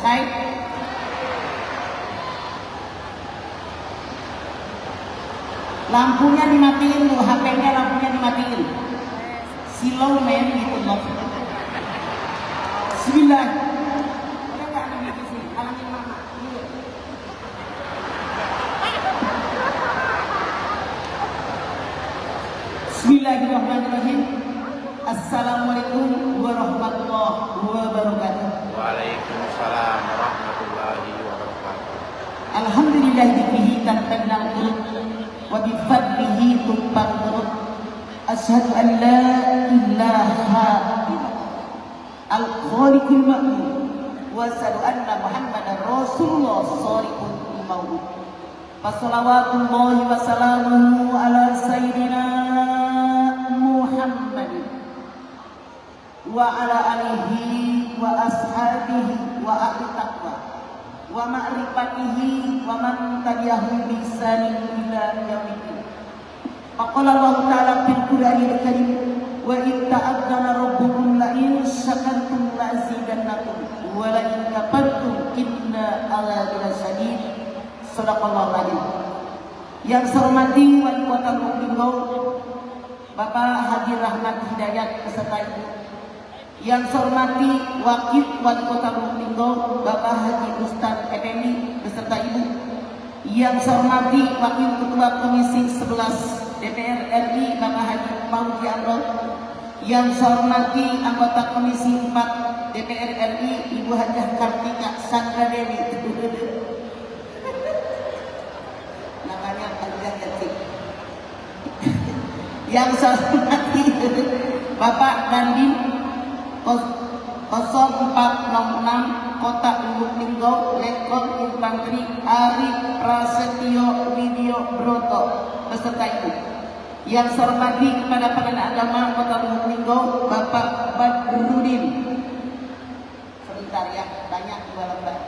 Cai. Lampunya dimatiin tuh, HP-nya lampunya dimatiin. Silau men gitu loh. Bismillah. Boleh nggak ada di sini? Halangin mama. Bismillahirrahmanirrahim. Assalamualaikum warahmatullahi wabarakatuh. Waalaikumsalam warahmatullahi wabarakatuh. Alhamdulillah bihi tantanal qulub wa bi fadlihi tumpal qulub. Asyhadu an la ilaha illallah al-khaliqul ma'mur wa asyhadu anna Muhammadar Rasulullah shariqul maut. Wassalawatullahi wa salamuhu ala sayyidina Muhammad wa ala alihi wa ashabihi wa ahli taqwa wa ma'rifatihi wa man tabi'ahum bi ihsanin ila yaumil. Faqala Allah ta'ala fil Qur'anil Karim wa in ta'azzana rabbukum la in syakartum la azidannakum wa la in kafartum inna 'adzabi lasyadid. Shadaqallahu adzim. Yang saya hormati wali kota Lubulinggo Bapak Haji Rahmat Hidayat beserta Ibu. Yang saya hormati wakil wali kota Lubulinggo Bapak Haji Ustaz Effendi beserta Ibu. Yang saya hormati wakil ketua Komisi 11 DPR RI Bapak Haji Maudi Amrol. Yang saya hormati anggota Komisi 4 DPR RI Ibu Hajah Kartika Sandra Dewi. Namanya Hajah Kartika. Yang saya hormati Bapak Dandim 0406 Kota Lubulinggo Letkol Infanteri Ari Prasetyo Widyo Broto beserta Ibu. Yang saya hormati kepada Pengadilan Agama Kota Lubulinggo Bapak Badrudin. Sebentar ya, banyak dua lembar.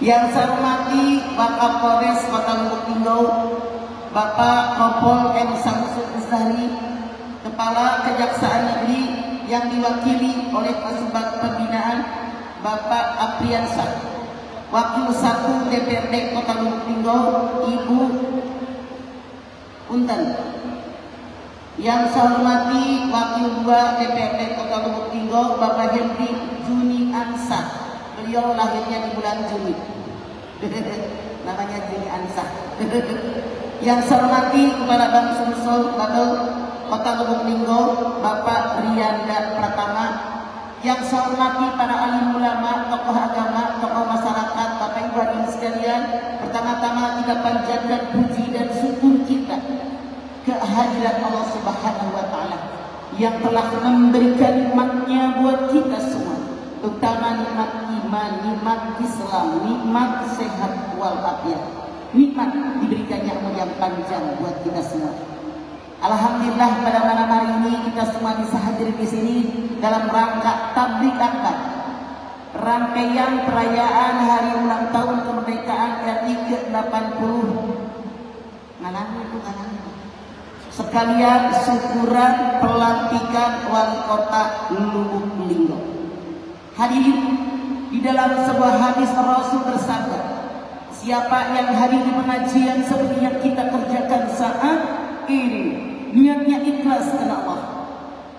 Yang saya hormati Bapak Polres Kota Lubulinggo Bapak Kompol M. Samsul Ustari, Kepala Kejaksaan Negeri yang diwakili oleh Kasubag Pembinaan Bapak Apriansah, Wakil 1 DPRD Kota Lubulinggo Ibu Unten. Yang saya hormati Wakil 2 DPRD Kota Lubulinggo Bapak Henry Juni Ansah. Beliau lahirnya di bulan Juni. Namanya Juni Ansah. Yang saya hormati kepada Bang Sumsul Badul Kota Lubulinggo Bapak Riyanda Pratama. Yang saya hormati para alim ulama, tokoh agama, tokoh masyarakat, Bapak Ibu hadirin sekalian. Pertama-tama kita panjatkan puji dan syukur kita kehadirat Allah Subhanahu wa taala yang telah memberikan nikmatnya buat kita semua, terutama nikmat iman, nikmat Islam, nikmat sehat walafiat, nikmat diberikannya umur yang panjang buat kita semua. Alhamdulillah pada malam hari ini kita semua bisa hadir di sini dalam rangka tablik akad rangkaian perayaan hari ulang tahun kemerdekaan RI ke-80. Sekalian syukuran pelantikan wali kota Lubulinggo. Hadirin, di dalam sebuah hadis Rasul bersabda, siapa yang hadir di pengajian seperti yang kita kerjakan saat ini, niatnya ikhlas karena Allah,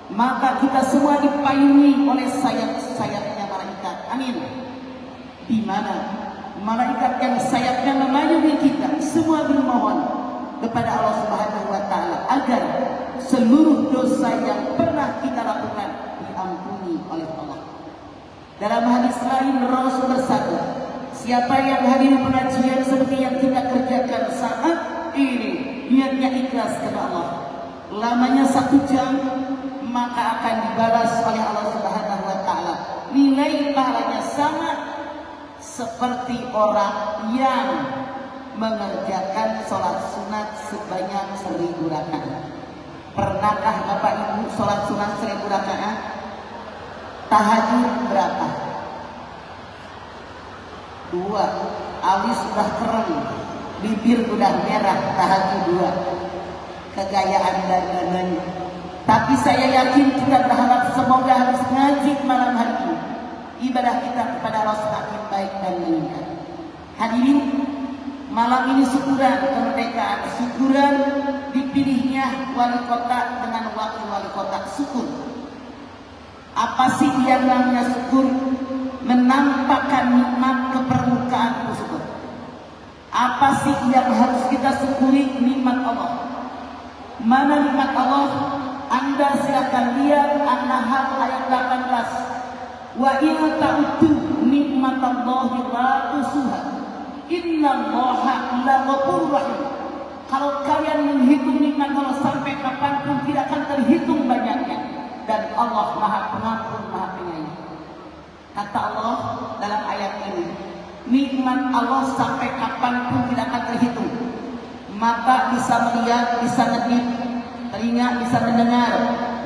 maka kita semua dipayungi oleh sayap-sayapnya malaikat. Amin. Di mana malaikat yang sayapnya memayungi kita semua bermohon kepada Allah Subhanahu wa taala agar seluruh dosa yang pernah kita lakukan diampuni oleh Allah. Dalam hadis lain Rasul bersabda, siapa yang hadir pengajian seperti yang kita kerjakan saat ini, niatnya ikhlas kepada Allah, lamanya 1 jam, maka akan dibalas oleh Allah Subhanahu wa taala. Nilai pahalanya sama seperti orang yang mengerjakan sholat sunat sebanyak 1000 rakaat. Pernahkah Bapak Ibu sholat sunat 1000 rakaat? Tahajud berapa? 2. Alis sudah kering, bibir sudah merah, tahajud 2. Kegayaan dan. Tapi saya yakin kita berharap semoga harus ngaji malam hari ini Hadirin, malam ini syukuran kemerdekaan, syukuran dipilihnya wali kota dengan wakil wali kota, syukur. Apa sih yang namanya syukur? Menampakkan nikmat ke permukaan syukur. Apa sih yang harus kita syukuri? Nikmat Allah. Mana nikmat Allah? Anda silakan lihat An-Nahl ayat 18. Wa in ta'uddu nikmatallahi la tusuha. Innallaha laghafurur rahim. Kalau kalian menghitung nikmat Allah sampai kapanpun tidak akan terhitung banyaknya. Dan Allah Maha Pengampun, Maha Penyayang. Kata Allah dalam ayat ini, nikmat Allah sampai kapanpun tidak akan terhitung. Mata bisa melihat, bisa ngedip, telinga bisa mendengar,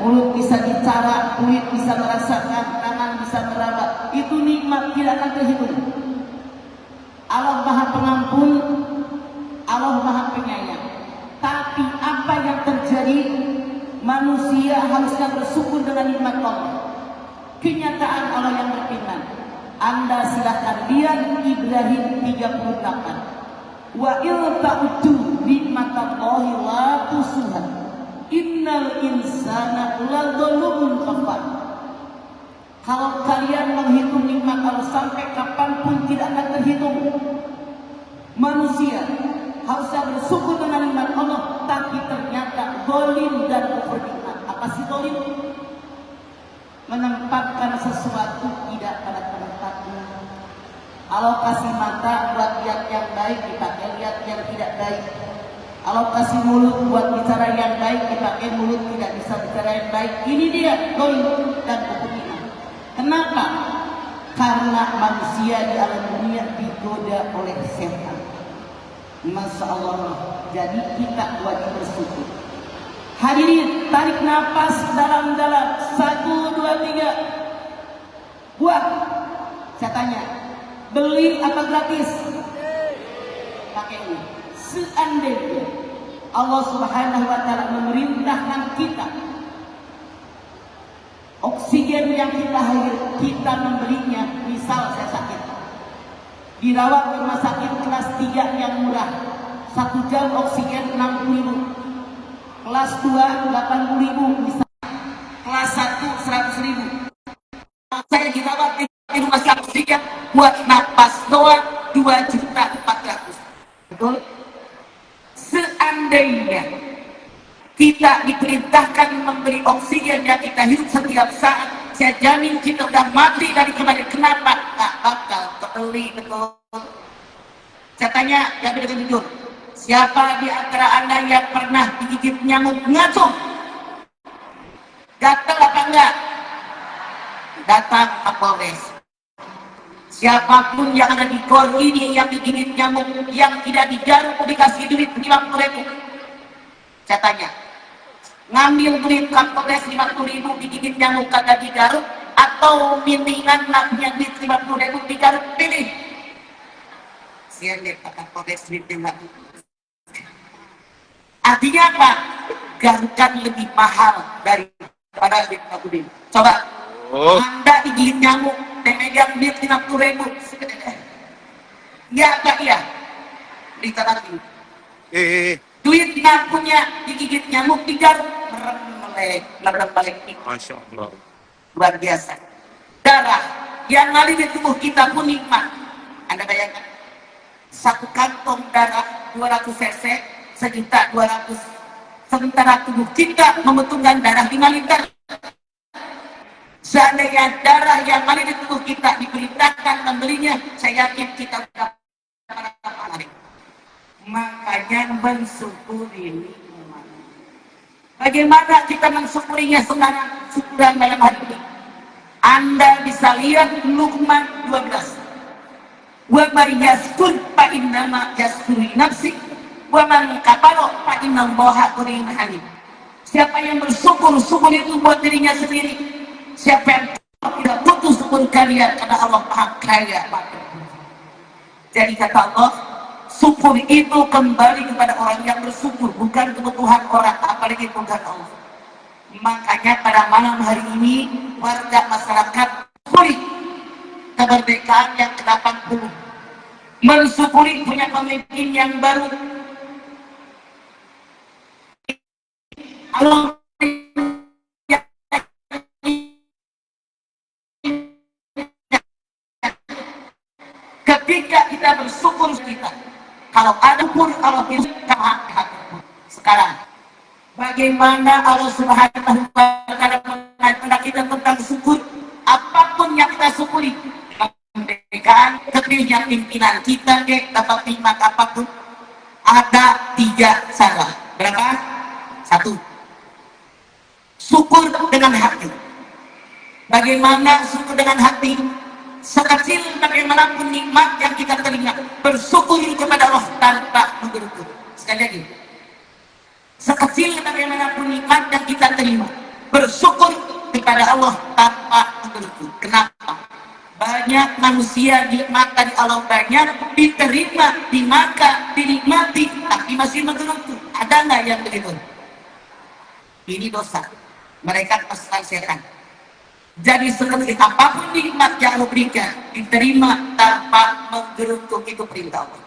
mulut bisa bicara, kulit bisa merasakan, tangan bisa meraba. Itu nikmat tidak akan terhitung. Allah Maha Pengampun, Allah Maha Penyayang. Tapi apa yang terjadi? Manusia harusnya bersyukur dengan nikmat Allah. Kenyataan Allah yang berfirman. Anda silakan lihat Ibrahim 38. Wa il ta'uddu nikmatallahi la tusuha. Innal insana ladzalumun kafar. Kalau kalian menghitung nikmat Allah sampai kapanpun tidak akan terhitung. Manusia harusnya bersyukur dengan nikmat Allah, tapi ternyata zalim dan kufur nikmat. Apa sih zalim? Menempatkan sesuatu tidak pada tempatnya. Allah kasih mata buat lihat yang baik, dipakai lihat yang tidak baik. Allah kasih mulut buat bicara yang baik, dipakai mulut tidak bisa bicara yang baik. Ini dia zalim dan kufur nikmat. Kenapa? Karena manusia di alam dunia digoda oleh setan. Masya Allah. Jadi kita wajib bersyukur. Hadirin, tarik nafas dalam-dalam. 1, 2, 3. Buat. Saya tanya, beli apa gratis? Pakai ini. Seandainya Allah Subhanahu wa Ta'ala memerintahkan kita, oksigen yang kita membelinya, misal saya sakit, dirawat di rumah sakit kelas 3 yang murah, 1 jam oksigen 60.000, kelas 2 80.000 misalnya, kelas 1 100.000. Saya dirawat di rumah sakit oksigen buat napas doang 2.400.000. Betul? Seandainya kita diperintahkan memberi oksigen yang kita hirup setiap saat, saya jamin kita udah mati dari kemarin. Kenapa? Nggak bakal kebeli, betul. Saya tanya, yang jujur, siapa di antara Anda yang pernah digigit nyamuk ngacung? Gatal apa enggak? Datang Kapolres. Siapapun yang ada di gor ini yang digigit nyamuk, yang tidak digaruk, dikasih duit 50.000. Saya tanya, ngambil duit Kapolres 50.000 digigit nyamuk kagak digaruk, atau mendingan naknya duit 50.000 digaruk? Pilih. Saya lihat Kapolres duit 50. Artinya apa? Garukan lebih mahal daripada duit 50.000. Coba, Anda digigit nyamuk, megang duit 50.000. Ya apa iya? Berita tadi. Duit nggak punya, digigit nyamuk, digaruk, merem melek. Masya Allah. Luar biasa. Darah yang ngalir di tubuh kita pun nikmat. Anda bayangkan, 1 kantong darah 200 cc, 1.200.000. Sementara tubuh kita membutuhkan darah 5 liter. Seandainya darah yang ngalir di tubuh kita diperintahkan membelinya, saya yakin kita sudah pada. Makanya mensyukuri nikmat. Bagaimana kita mensyukurinya sekarang? Syukuran dalam hari ini. Anda bisa lihat Luqman 12. Wa may yaskur fa innama yaskuri nafsi wa man kafara fa innallaha ghaniyyun hamid. Siapa yang bersyukur, syukur itu buat dirinya sendiri. Siapa yang tidak butuh syukur kalian, karena Allah Maha Kaya. Jadi kata Allah, syukur itu kembali kepada orang yang bersyukur, bukan kebutuhan orang, apalagi bukan Allah. Makanya pada malam hari ini warga masyarakat syukuri kemerdekaan yang ke-80. mensyukuri punya pemimpin yang baru. Allah ketika kita bersyukur kita, kalau ada pun Allah bisa sekarang bagaimana Allah Subhanahu wa Ta'ala mengajak kita tentang syukur. Apapun yang kita syukuri, kemerdekaan, terpilihnya pimpinan kita, dapat nikmat apapun, ada 3 salah. Berapa? 1. Syukur dengan hati. Bagaimana syukur dengan hati? Sekecil bagaimanapun nikmat yang kita terima, bersyukur kepada Allah tanpa menggerutu. Sekali lagi, sekecil bagaimanapun nikmat yang kita terima, bersyukur kepada Allah tanpa menggerutu. Kenapa? Banyak manusia nikmat dari Allah banyak, diterima, dimakan, dinikmati, tapi masih menggerutu. Ada nggak yang begitu? Ini dosa. Mereka pasukan setan. Jadi sekecil apapun nikmat yang Allah berikan, diterima tanpa menggerutu, itu perintah Allah.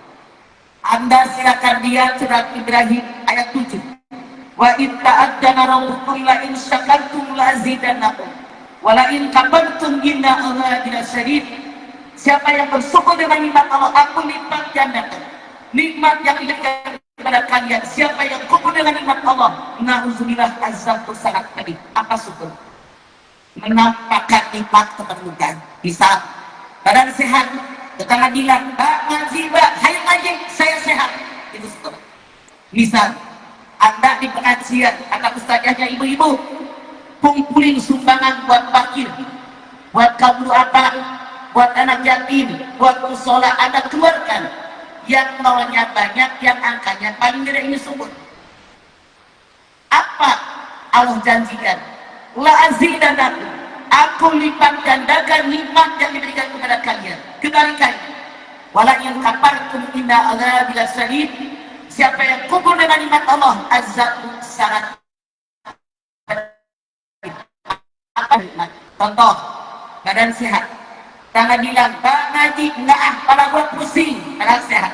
Anda silakan lihat surat Ibrahim ayat 7. Wa in ta'addana rabbukum la in syakartum la azidannakum wa la in kafartum inna Allaha lasyadid. Siapa yang bersyukur dengan nikmat Allah, aku lipat gandakan nikmat yang diberikan kepada kalian. Siapa yang kufur dengan nikmat Allah, na'udzubillah, azabku sangat pedih. Apa syukur? Menampakkan nikmat keperluan. Bisa badan sehat, tetangga bilang, Mbak ngaji, Mbak, hayo ngaji, saya sehat. Itu syukur. Misal Anda di pengajian, kata ustazahnya ibu-ibu, kumpulin sumbangan buat fakir, buat kaum duafa, buat anak yatim, buat musola. Anda keluarkan yang nolnya banyak, yang angkanya paling gede. Ini syukur. Apa Allah janjikan? La azidannakum, aku lipat gandakan nikmat yang diberikan kepada kalian. Kebalikannya, wala in kafartum inna Allaha lasyadid. Siapa yang kufur dengan nikmat Allah, azabku sangat. Contoh, badan sehat, tangan bilang, Pak ngaji, enggak ah, kepala gua pusing, badan sehat,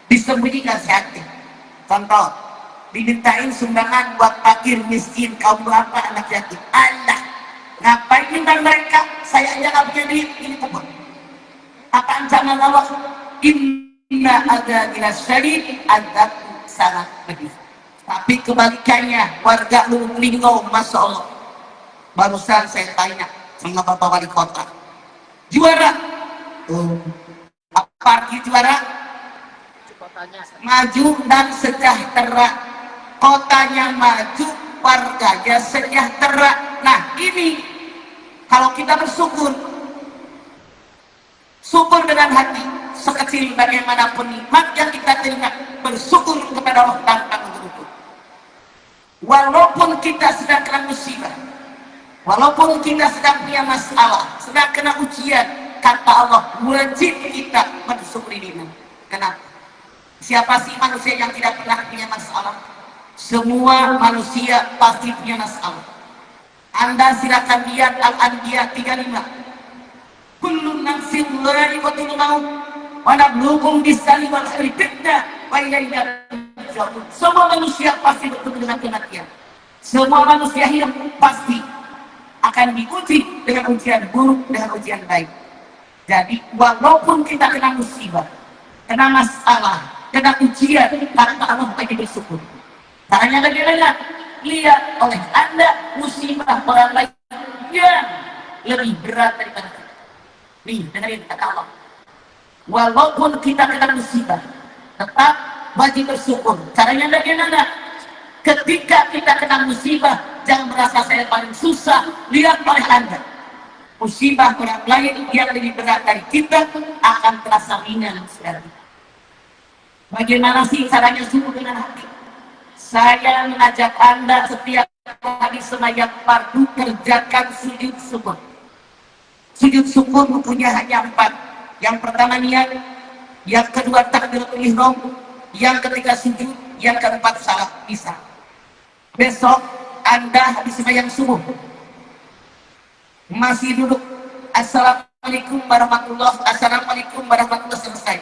disembunyikan sehatnya. Contoh, dimintain sumbangan buat fakir, miskin, kaum duafa, anak yatim. Allah, ngapain minta mereka? Saya aja nggak punya duit, ini kubur. Apa ancaman Allah? Inna adzabi lasyadid, azabku sangat pedih. Tapi kebalikannya, warga Lubuk Linggau, masya Allah. Barusan saya tanya sama Bapak Wali Kota, juara, apa arti juara? Maju dan sejahtera. Kotanya maju, warganya sejahtera. Nah ini kalau kita bersyukur, syukur dengan hati, sekecil bagaimanapun nikmat yang kita terima, bersyukur kepada Allah tanpa menggerutu. Walaupun kita sedang kena musibah, walaupun kita sedang punya masalah, sedang kena ujian, kata Allah, wajib kita bersyukur ini. Kenapa? Siapa sih manusia yang tidak pernah punya masalah? Semua manusia pasti punya masalah. Anda silakan lihat Al-Anbiya 35. Kullu nafsin dha'iqatul maut wa nabluukum bis-sharri wal khairi fitnah wa ilaina turja'un. Semua manusia pasti bertemu dengan kematian. Semua manusia hidup pasti akan diuji dengan ujian buruk, dengan ujian baik. Jadi walaupun kita kena musibah, kena masalah, kena ujian, kata Allah wajib bersyukur. Caranya bagaimana? Lihat oleh Anda musibah orang lain yang lebih berat daripada kita. Nih, dengerin kata Allah. Walaupun kita kena musibah, tetap wajib bersyukur. Caranya bagaimana? Ketika kita kena musibah, jangan merasa saya paling susah. Lihat oleh Anda, musibah orang lain yang lebih berat dari kita akan terasa ringan sekali. Bagaimana sih caranya syukur dengan hati? Saya mengajak Anda setiap kali sembahyang fardu, kerjakan sujud syukur. Sujud syukur bukunya hanya 4. Yang pertama niat, yang kedua takbiratul ihram, yang ketiga sujud, yang keempat salat isya. Besok Anda habis sembahyang subuh, masih duduk assalamualaikum warahmatullahi wabarakatuh, assalamualaikum warahmatullahi wabarakatuh, selesai.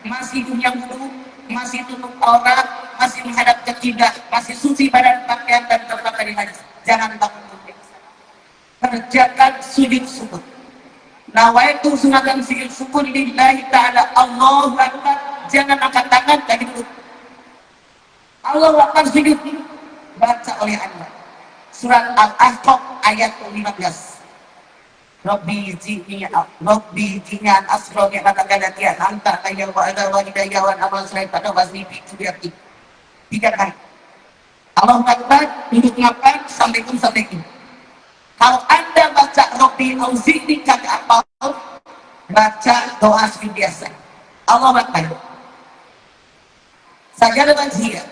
masih punya wudu, masih tutup aurat, masih menghadap ke kiblat, masih suci badan, pakaian dan tempat dari hadis. Jangan bangun dulu. Kerjakan sujud syukur. Nawaitu sunatan sujud syukur lillahi ta'ala. Allahu Akbar. Jangan angkat tangan dari dulu. Allahu Akbar sujud. Baca oleh Anda. Surat Al-Ahqaf ayat 15. Rabbi jini an asro ni'mataka latihan anta ayyahu wa ala walidayya wa amal selain pada wasni itu biarti 3 kali. Allahu Akbar, duduk makan, assalamualaikum. Kalau Anda baca Rabbi auzi'ni kagak apa, baca doa seperti biasa. Allahu Akbar. Sajada wajhiya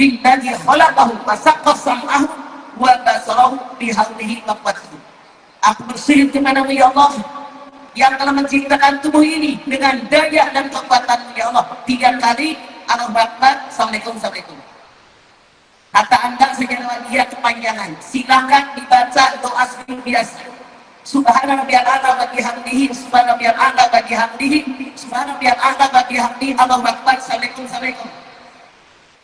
lillazi khalaqahu wa saqqa sam'ahu wa basarahu bihaulihi wa quwwatihi. Aku bersujud kepadamu ya Allah yang telah menciptakan tubuh ini dengan daya dan kekuatan ya Allah. 3 kali Allahu Akbar, assalamualaikum. Kata Anda sejarah dia kepanjangan. Silakan dibaca doa seperti biasa. Subhana rabbiyal a'la wa bihamdihi, subhana rabbiyal a'la wa bihamdihi, subhana rabbiyal a'la wa bihamdihi, Allahu Akbar, assalamualaikum.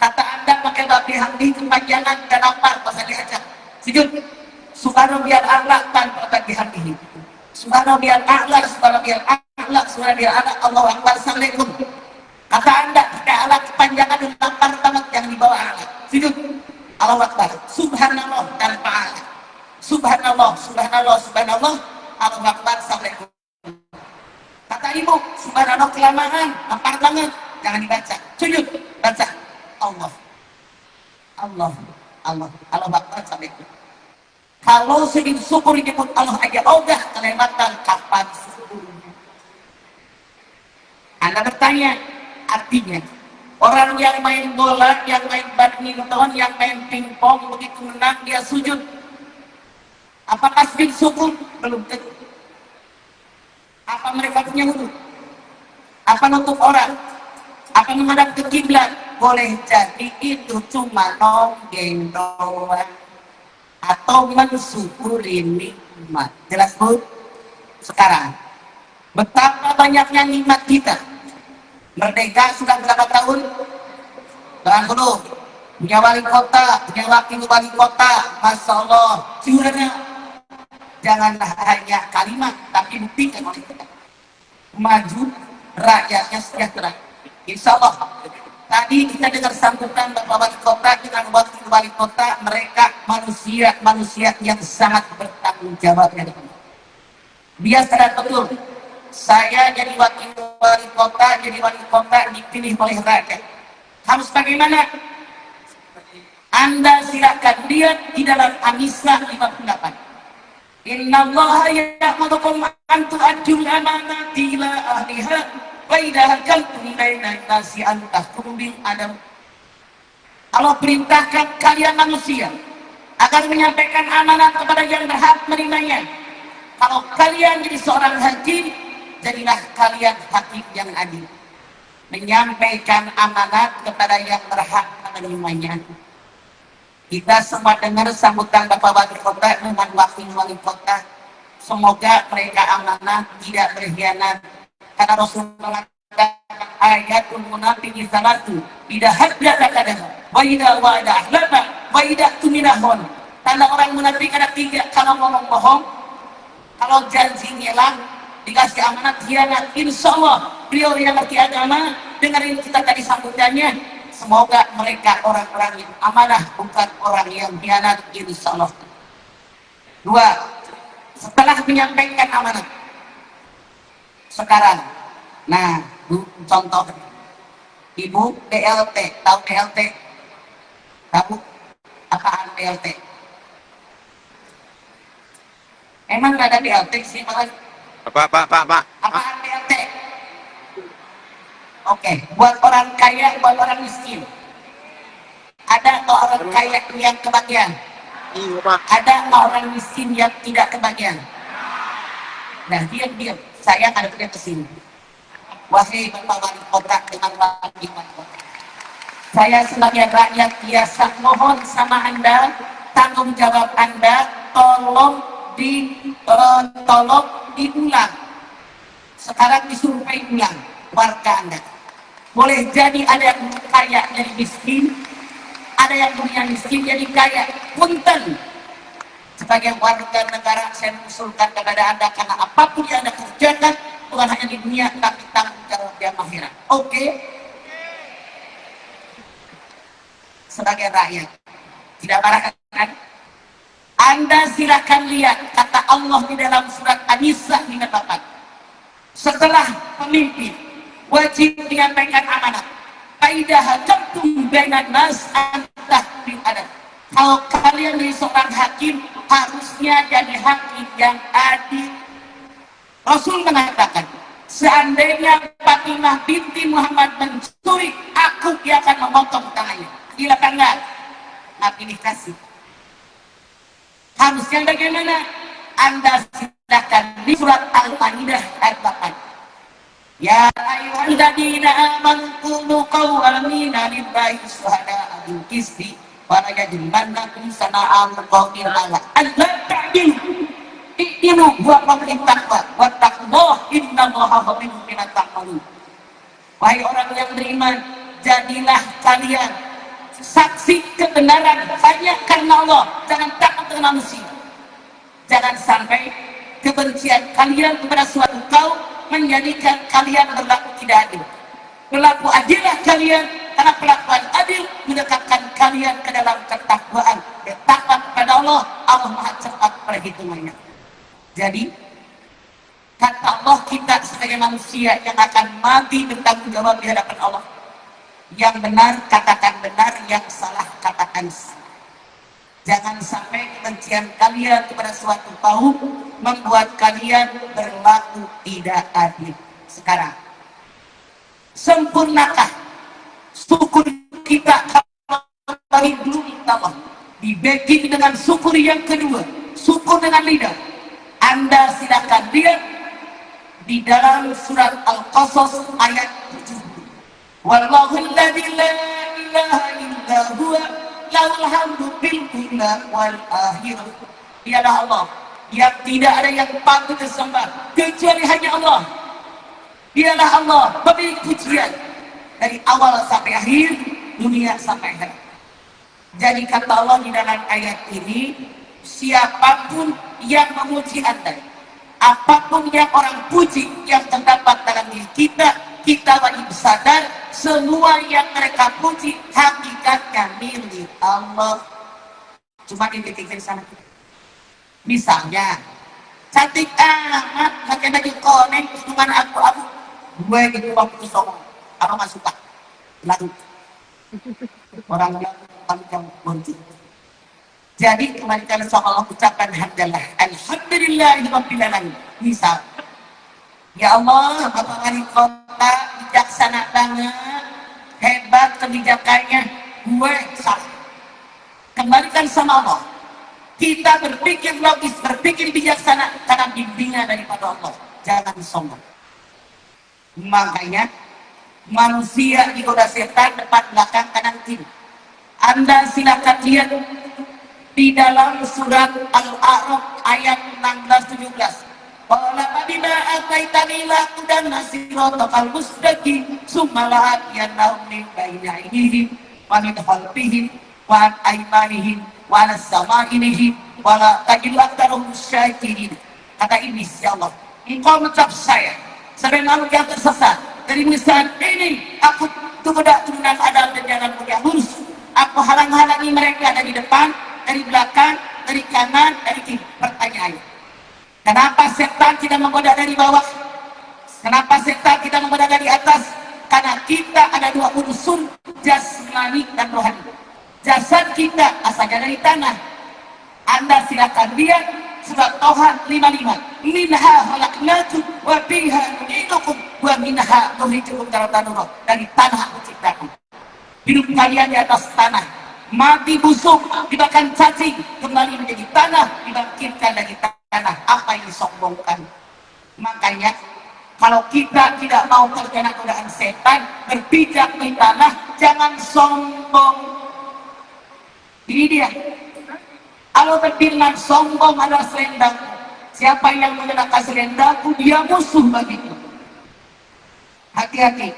Kata Anda pakai wa bihamdihi kepanjangan dan apa pasal diajak. Sujud. Subhana rabbiyal a'la tanpa wa bihamdihi. Subhana rabbiyal a'la, subhana rabbiyal a'la, subhana rabbiyal a'la, Allahu Akbar, assalamualaikum. Kata Anda pakai alat kepanjangan dan lapar banget yang dibawa alat. Sujud. Allahu Akbar. Subhanallah tanpa alat. Subhanallah, Allahu Akbar, assalamualaikum. Kata ibu, subhanallah kelamaan, lapar banget, jangan dibaca. Sujud, baca. Allahu Akbar, assalamualaikum. Kalau sujud syukur disebut Allah aja udah kelewatan kapan syukurnya. Anda bertanya, artinya orang yang main bola, yang main badminton, yang main pingpong, begitu menang dia sujud. Apakah sujud syukur? Belum tentu. Apa mereka punya wudu? Apa nutup orang? Apa menghadap ke kiblat? Boleh jadi itu cuma nonggeng doang atau mensyukuri nikmat. Jelas Bu? Sekarang betapa banyaknya nikmat kita. Merdeka sudah berapa tahun? Tahan dulu. Punya wali kota, punya wakil wali kota, Masya Allah. Sebenarnya janganlah hanya kalimat, tapi buktikan oleh kita. Maju, rakyatnya sejahtera. Insya Allah. Tadi kita dengar sambutan Bapak Wali Kota dengan wakil wali kota, mereka manusia yang sangat bertanggung jawab. Dia sadar betul. Saya jadi wakil wali kota dipilih oleh rakyat. Harus bagaimana? Anda silakan lihat di dalam An-Nisa 58. Innallaha ya'murukum an tu'addul amanati ila ahliha wa idza hakamtum baina an-nasi an tahkumu bil adl. Allah perintahkan kalian manusia agar menyampaikan amanat kepada yang berhak menerimanya. Kalau kalian jadi seorang hakim, jadilah kalian hakim yang adil. Menyampaikan amanat kepada yang berhak menerimanya. Kita semua dengar sambutan Bapak Wali Kota dengan wakil wali kota. Semoga mereka amanah, tidak berkhianat. Karena Rasulullah mengatakan ayatul munafiqi salatu idza haddatsa kadzaba wa idza wa'ada akhlafa wa idza tumina khon. Tanda orang munafik ada 3, kalau ngomong bohong, kalau janji nyelang, dikasih amanat khianat. Insyaallah beliau yang ngerti agama, dengerin kita tadi sambutannya. Semoga mereka orang-orang yang amanah, bukan orang yang khianat, insyaallah. 2, setelah menyampaikan amanat, sekarang, nah, contoh, Ibu BLT, tahu BLT? Tahu apaan BLT? Emang nggak ada BLT sih, Pak? Pak. Apaan BLT? Oke, buat orang kaya, buat orang miskin. Ada nggak orang kaya yang kebagian? Iya, Pak. Ada nggak orang miskin yang tidak kebagian? Nah, diam. Saya ada ke sini. Wahai Bapak Wali Kota dengan wakil wali kota, saya sebagai rakyat biasa mohon sama Anda, tanggung jawab Anda, tolong diulang. Sekarang disuruh ulang warga Anda. Boleh jadi ada yang kaya jadi miskin, ada yang punya miskin jadi kaya. Punten, sebagai warga negara saya mengusulkan kepada Anda, karena apapun yang Anda kerjakan bukan hanya di dunia tapi tanggung jawab di akhirat. Oke? Sebagai rakyat tidak marah kan? Anda silakan lihat kata Allah di dalam surat An-Nisa 58. Setelah pemimpin wajib menyampaikan amanat, faidah hakamtum bainan nas antah bil adab. Kalau kalian menjadi seorang hakim, harusnya jadi hakim yang adil. Rasul mengatakan, seandainya Fatimah binti Muhammad mencuri, aku yang akan memotong tangannya. Gila kan enggak? Nabi dikasih. Harusnya bagaimana? Anda silakan di surat Al-Maidah ayat 8. Ya ayyuhalladzina amanu kunu qawwamina lillahi syuhada'a bil qisti wa la yajrimannakum sana'an qaumin ala alla ta'dilu. I'dilu huwa aqrabut taqwa wattaqullaha innallaha khabirun bima ta'malun. Wahai orang yang beriman, jadilah kalian saksi kebenaran hanya karena Allah, jangan takut dengan manusia. Jangan sampai kebencian kalian kepada suatu kaum menjadikan kalian berlaku tidak adil. Berlaku adillah kalian, karena perlakuan adil mendekatkan kalian ke dalam ketakwaan. Bertakwa kepada Allah, Allah Maha cepat perhitungannya. Jadi kata Allah, kita sebagai manusia yang akan mati bertanggung jawab di hadapan Allah. Yang benar katakan benar, yang salah katakan salah. Jangan sampai kebencian kalian kepada suatu kaum membuat kalian berlaku tidak adil. Sekarang, sempurnakah syukur kita bagi dulu Allah? Dibagi dengan syukur yang kedua, syukur dengan lidah. Anda silakan lihat di dalam surat Al-Qasas ayat 7. Wallahu alladzi la ilaha illa huwa lahul hamdu fil ula wal akhirah. Dialah Allah yang tidak ada yang patut disembah kecuali hanya Allah. Dialah Allah pemilik pujian dari awal sampai akhir, dunia sampai akhirat. Jadi kata Allah di dalam ayat ini, siapapun yang memuji Anda, apapun yang orang puji yang terdapat dalam diri kita, kita wajib sadar semua yang mereka puji hakikatnya milik Allah. Cuma dititik dari sana. Misalnya, cantik amat pakai baju konek, cuman aku gue gitu waktu songong, apa nggak suka? Lalu orang yang bonci. Jadi kembalikan sama Allah, ucapkan hamdalah, alhamdulillahirabbil alamin. Misal, ya Allah, Bapak Wali Kota bijaksana banget, hebat kebijakannya, gue salah. Kembalikan sama Allah. Kita berpikir logis, berpikir bijaksana karena bimbingan daripada Allah. Jangan sombong. Makanya manusia digoda setan depan belakang kanan kiri. Anda silakan lihat di dalam surat Al-A'raf ayat 16-17. Qala bima ataitani la tudan nasiratal mustaqim summa la yanahum min baina aydihim wa min khalfihim wa an aymanihim wa ala samaa'ihim wa la tajidu aktharahum syakirin. Kata iblis, ya Allah, engkau mencap saya sebagai makhluk yang tersesat. Dari misalnya ini aku tidak turunan Adam dan jangan yang lurus. Aku halang-halangi mereka dari depan, dari belakang, dari kanan, dari kiri. Pertanyaannya, kenapa setan tidak menggoda dari bawah? Kenapa setan tidak menggoda dari atas? Karena kita ada dua unsur, jasmani dan rohani. Jasad kita asalnya dari tanah. Anda silakan lihat surat Toha 55. Minha khalaqnakum wa fiha nu'idukum wa minha nukhrijukum taratan ukhra. Dari tanah menciptakan. Hidup kalian di atas tanah, mati busuk, dimakan cacing, kembali menjadi tanah, dibangkitkan dari tanah. Apa yang disombongkan? Makanya kalau kita tidak mau terkena godaan setan, berpijak di tanah, jangan sombong. Ini dia. Allah berfirman, sombong adalah selendang. Siapa yang mengenakan selendangku, dia musuh bagiku. Hati-hati.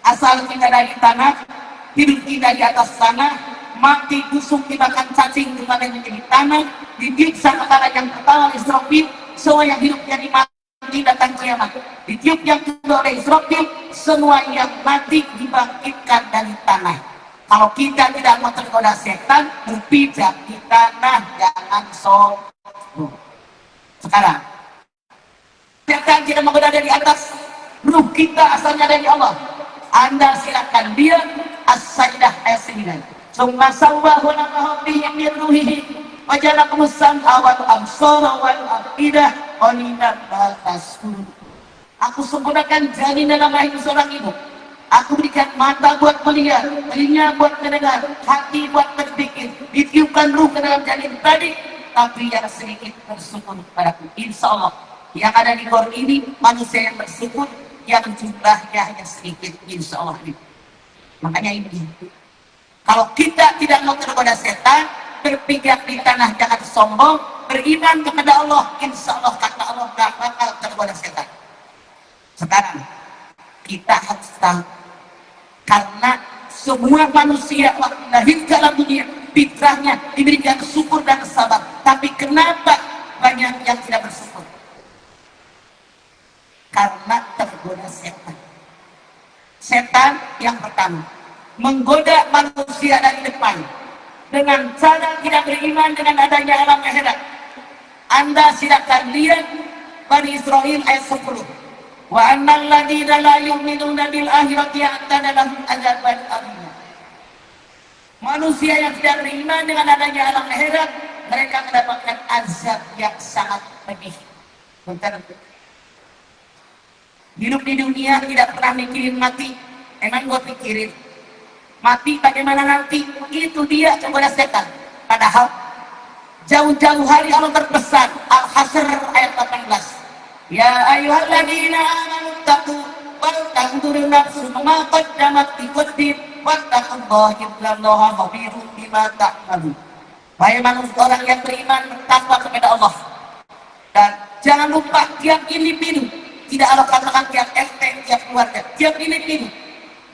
Asal kita dari tanah, hidup kita di atas tanah, mati busuk dimakan cacing dimana menjadi tanah, ditiup sangkakala yang pertama Israfil, semua yang hidup jadi mati datang kiamat. Ditiup yang kedua oleh Israfil, semua yang mati dibangkitkan dari tanah. Kalau kita tidak mau tergoda setan, berpijak di tanah, jangan sombong. Sekarang, setan tidak menggoda dari atas, ruh kita asalnya dari Allah. Anda silakan dia as-sajdah ayat 9. Summa sawwahu nafakha fihi min ruhihi wa ja'alakum as-sam'a wal absara wal afidah qalilan ma tashkurun. Aku sempurnakan janin dalam rahim seorang ibu. Aku berikan mata buat melihat, telinga buat mendengar, hati buat berpikir. Ditiupkan ruh ke dalam janin tadi, tapi yang sedikit bersyukur kepadaku. Insya Allah yang ada di Quran ini manusia yang bersyukur, yang jumlahnya hanya sedikit, insya Allah. Makanya ini, kalau kita tidak mau tergoda setan, berpijak di tanah, jangan sombong, beriman kepada Allah, insya Allah kata Allah gak bakal tergoda setan. Sekarang kita harus tahu, karena semua manusia waktu lahir dalam dunia fitrahnya diberikan syukur dan sabar, tapi kenapa banyak yang tidak bersyukur? Karena tergoda setan. Setan yang pertama menggoda manusia dari depan dengan cara tidak beriman dengan adanya alam akhirat. Anda silakan lihat Bani Israil ayat 10. Wa annal ladzina la yu'minuna bil akhirati a'tadna lahum adzaban alim. Manusia yang tidak beriman dengan adanya alam akhirat, mereka mendapatkan azab yang sangat pedih. Bentar. Hidup di dunia tidak pernah mikirin mati. Emang gue pikirin mati bagaimana nanti? Itu dia kepada setan. Padahal jauh-jauh hari Allah berpesan, Al-Hasr ayat 18. Ya ayyuhalladzina amanu taqu wal tanzur nafsun ma qaddamat lighadin wattaqullaha innallaha khabirun bima ta'malun. Wahai manusia orang yang beriman, bertakwa kepada Allah. Dan jangan lupa tiap individu, tidak Allah katakan tiap RT, tiap keluarga, tiap individu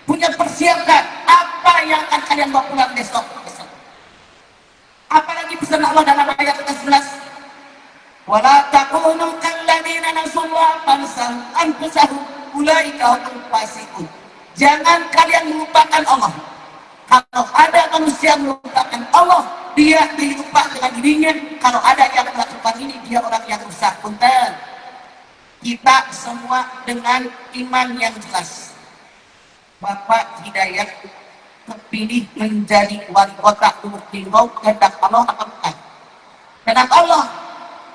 punya persiapkan apa yang akan kalian bawa pulang besok. Apalagi pesan Allah dalam ayat 11, wala takunu kalladzina nasullaha fansahum anfusahum ulaika humul fasiqun. Jangan kalian melupakan Allah. Kalau ada manusia melupakan Allah, dia dilupa dengan dirinya. Kalau ada yang melakukan ini, dia orang yang rusak. Punten, kita semua dengan iman yang jelas. Bapak Hidayat terpilih menjadi wali kota Lubuk Linggau, kehendak Allah apa bukan? Kehendak Allah.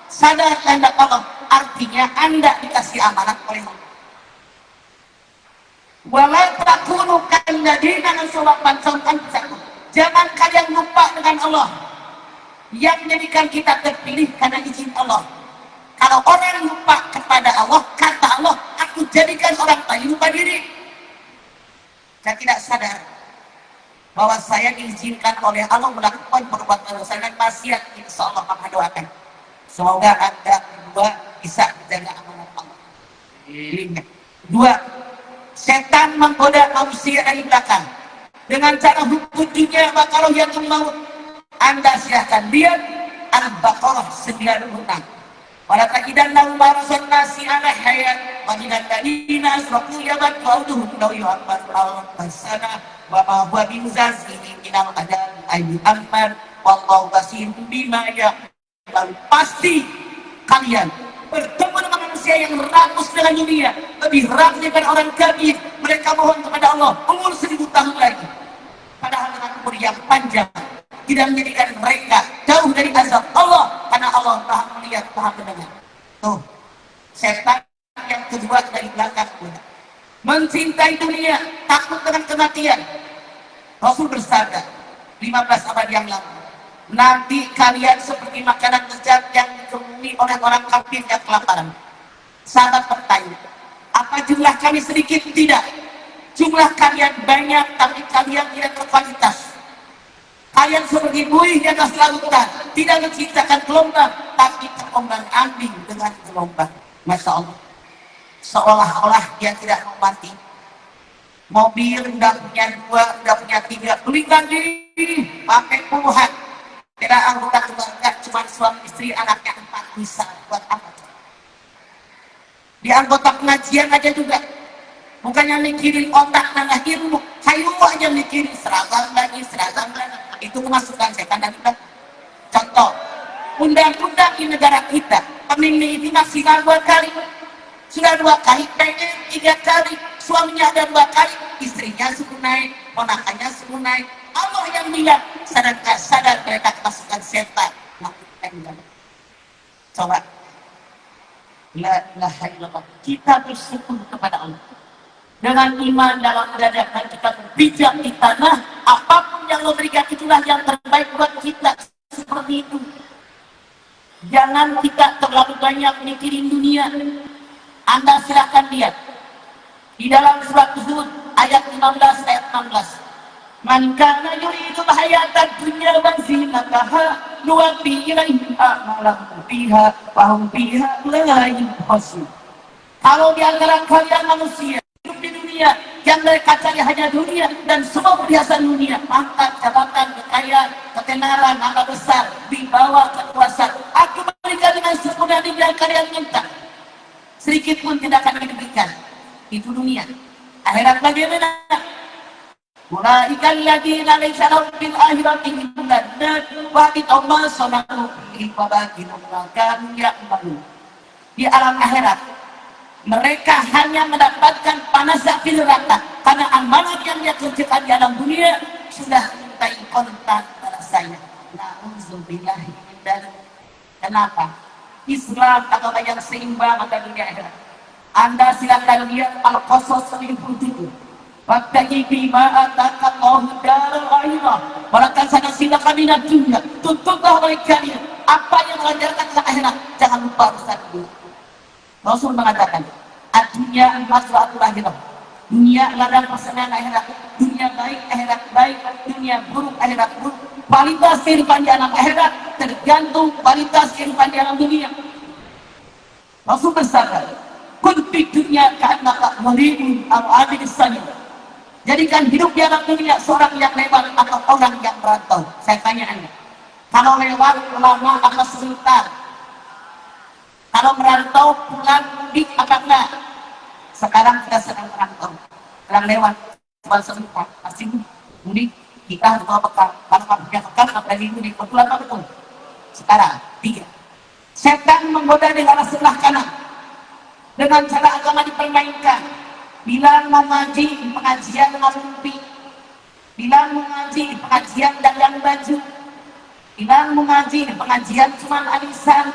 Sadar kehendak Allah, artinya Anda dikasih amanat oleh Allah. Wala takunu kalladzina nasullaha fansahum. Jangan kalian lupa dengan Allah yang menjadikan kita terpilih karena izin Allah. Kalau orang lupa kepada Allah, kata Allah, aku jadikan orang lain lupa diri. Saya tidak sadar bahwa saya diizinkan oleh Allah melakukan perbuatan dosa dan maksiat. Insya Allah maka doakan, semoga Anda berdua bisa menjaga amanat Allah. Dua, setan menggoda manusia dari belakang dengan cara hukum dunia bakal yang maut. Anda silahkan lihat Al-Baqarah 96. Wala tajidanna marasan nasi ala hayat wa minal ladina asrafu yabqauhum law yu'ammar al-sana wa ma huwa bimuzazihi minal adab ayyi ammar wallahu basirun bima ya'mal. Pasti kalian bertemu dengan manusia yang rakus dengan dunia, lebih rakus daripada orang kafir. Mereka mohon kepada Allah umur 1000 tahun lagi, padahal dengan umur yang panjang tidak menjadikan mereka jauh dari azab Allah, karena Allah Maha melihat, Maha mendengar. Tuh, setan yang kedua dari belakang, mencintai dunia, takut dengan kematian. Rasul bersabda 15 abad yang lalu, nanti kalian seperti makanan lezat yang ditemui oleh orang kafir yang kelaparan. Sahabat bertanya, apa jumlah kami sedikit? Tidak, jumlah kalian banyak, tapi kalian tidak berkualitas. Kalian seperti buih di atas lautan, tidak menciptakan gelombang, tapi terombang ambing dengan gelombang. Masya Allah, seolah-olah dia tidak mau mati. Mobil udah punya 2, udah punya 3, beli lagi pakai puluhan. Tidak anggota keluarga, cuma suami istri, anaknya 4, bisa buat apa? Di anggota pengajian aja juga, bukannya mikirin otak nangah ilmu, hayu aja mikirin seragam lagi. Itu kemasukan setan dan udah. Contoh, undang-undang di negara kita, pemilih ini maksimal 2 kali. Sudah 2 kali, pengen 3 kali. Suaminya ada 2 kali, istrinya suruh naik, ponakannya suruh naik. Allah yang bilang, sadar mereka kemasukan setan. Coba. La ilaha illallah. Kita bersyukur kepada Allah. Dengan iman dalam dada dan kita berbijak di tanah, apapun yang Allah berikan itulah yang terbaik buat kita. Seperti itu. Jangan kita terlalu banyak mikirin dunia. Anda silahkan lihat di dalam surat Hud ayat 15 ayat 16. Man kana yuridu hayatad dunya wa zinataha nuwaffi ilaihim a'malahum fiha wa hum fiha la yubkhasun. Kalau di antara kalian manusia hidup di dunia yang mereka cari hanya dunia dan semua perhiasan dunia, pangkat, jabatan, kekayaan, ketenaran, nama besar, dibawa kekuasaan, aku berikan dengan sempurna yang kalian minta. Sedikit pun tidak akan diberikan. Itu dunia. Akhirat bagaimana? Ulaika alladziina laysa lahum fil akhirati illa an-nar wa habita ma sana'u fihi wa batilun ma kanu ya'malun. Di alam akhirat mereka hanya mendapatkan panas api neraka karena amalan yang dia kerjakan di alam dunia sudah mintai kontan pada saya. Na'udzubillahi min dzalik. Kenapa? Islam agama yang seimbang antara dunia akhirat. Anda silakan lihat Al-Qasas 57. Wattaqi bima ataka Allahu daral akhirah. Walakan sana silakan minat dunia. Tuntutlah oleh kalian apa yang mengajarkan ke akhirat. Jangan lupa urusan dulu. Rasul mengatakan, "Ad-dunya masratul akhirah." Dunia ladang persenaan akhirat. Dunia baik, akhirat baik. Dunia buruk, akhirat buruk. Kualitas kehidupan di alam akhirat tergantung kualitas kehidupan di alam dunia. Rasul bersabda, "Kun fid dunya ka'annaka gharibun aw abidus sabil." Jadikan hidup di alam dunia seorang yang lewat atau orang yang merantau. Saya tanya Anda, kalau lewat lama atau sebentar? Kalau merantau pulang mudik apa enggak? Sekarang kita sedang merantau, sedang lewat cuma sebentar, pasti mudik. Kita harus bawa bekal. Kalau nggak punya bekal, nggak berani mudik. Betul apa betul? Sekarang 3. Setan menggoda di arah sebelah kanan dengan cara agama dipermainkan. Bila mengaji di pengajian ngerumpi, bila mengaji di pengajian dagang baju, bila mengaji di pengajian cuma alisan,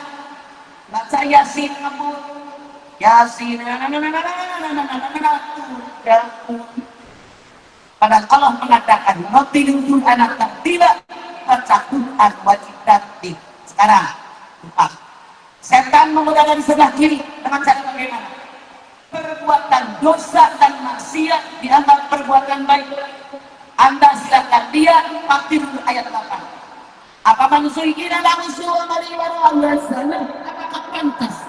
baca Yasin ngebut, Yasin, padahal Allah mengatakan, "Notilul anak tidak tercakupan wajib dati." Sekarang, setan menggunakan sebelah kiri dengan cara bagaimana? Perbuatan dosa dan maksiat dianggap perbuatan baik. Anda silakan lihat Fatirul ayat 8. Apa manusia kira langsung mari warawasana? Apakah pantas